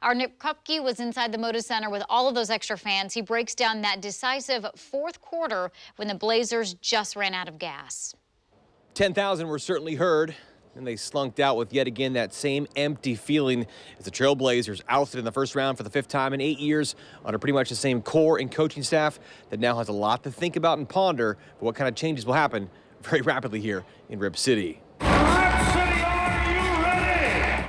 Our Nick Krupke was inside the Moda Center with all of those extra fans. He breaks down that decisive fourth quarter when the Blazers just ran out of gas. 10,000 were certainly heard, and they slunked out with yet again that same empty feeling as the Trailblazers ousted in the first round for the 5th time in 8 years under pretty much the same core and coaching staff that now has a lot to think about and ponder for what kind of changes will happen very rapidly here in Rip City.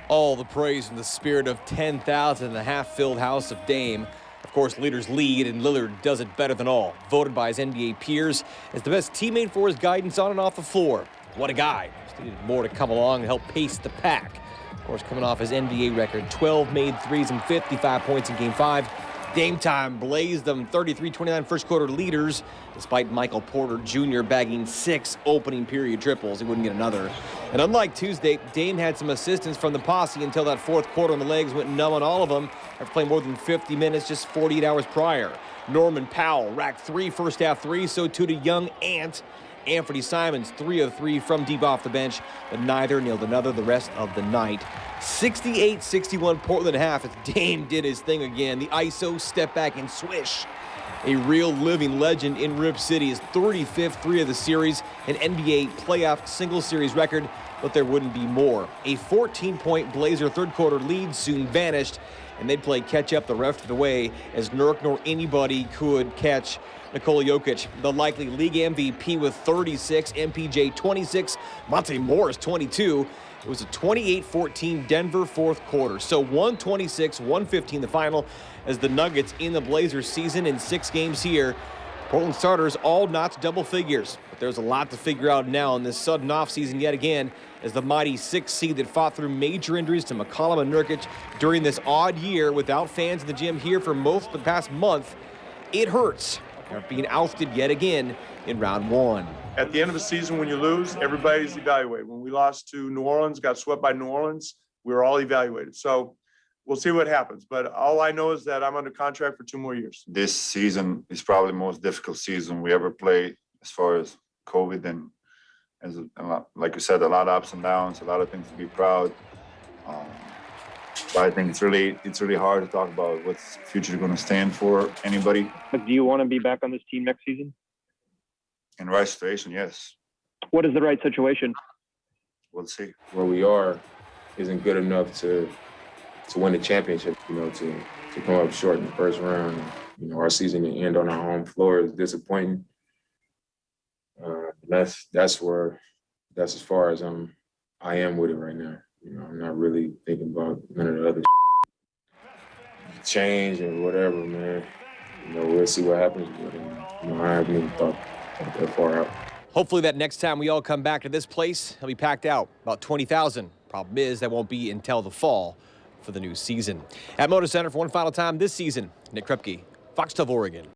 All the praise from the spirit of 10,000 in the half-filled house of Dame. Of course, leaders lead, and Lillard does it better than all. Voted by his NBA peers as the best teammate for his guidance on and off the floor. What a guy. Just needed more to come along and help pace the pack. Of course, coming off his NBA record, 12 made threes and 55 points in Game 5. Dame time blazed them 33-29 first quarter leaders, despite Michael Porter Jr. bagging 6 opening period triples. He wouldn't get another. And unlike Tuesday, Dame had some assistance from the posse until that fourth quarter, and the legs went numb on all of them after playing more than 50 minutes just 48 hours prior. Norman Powell racked 3 first-half threes, so too did young Ant. Anthony Simons, 3 of 3 from deep off the bench, but neither nailed another the rest of the night. 68-61 Portland half as Dame did his thing again. The ISO, step back, and swish. A real living legend in Rip City, his 35th three of the series, an NBA playoff single series record, but there wouldn't be more. A 14-point Blazer third quarter lead soon vanished, and they'd play catch up the rest of the way as Nurk nor anybody could catch Nikola Jokic, the likely league MVP with 36, MPJ 26, Monte Morris 22. It was a 28-14 Denver fourth quarter. So 126-115 the final as the Nuggets in the Blazers season in 6 games here. Portland starters all notched double figures, but there's a lot to figure out now in this sudden offseason yet again as the mighty 6th seed that fought through major injuries to McCollum and Nurkic during this odd year without fans in the gym here for most of the past month. It hurts. They're being ousted yet again in round 1. At the end of the season, when you lose, everybody's evaluated. When we lost to New Orleans, got swept by New Orleans, we were all evaluated. So we'll see what happens. But all I know is that I'm under contract for 2 more years. This season is probably the most difficult season we ever played as far as COVID and as a lot, like you said, a lot of ups and downs, a lot of things to be proud. But I think it's really hard to talk about what's the future going to stand for anybody. But do you want to be back on this team next season? In the right situation, yes. What is the right situation? We'll see. Where we are isn't good enough to win the championship, to come up short in the first round. Our season to end on our home floor is disappointing. That's as far as I am with it right now. I'm not really thinking about none of the other change and whatever, man. We'll see what happens. But, I haven't even thought that far out. Hopefully that next time we all come back to this place, it'll be packed out, about 20,000. Problem is, that won't be until the fall for the new season. At Moda Center for one final time this season, Nick Krupke, Fox 12 Oregon.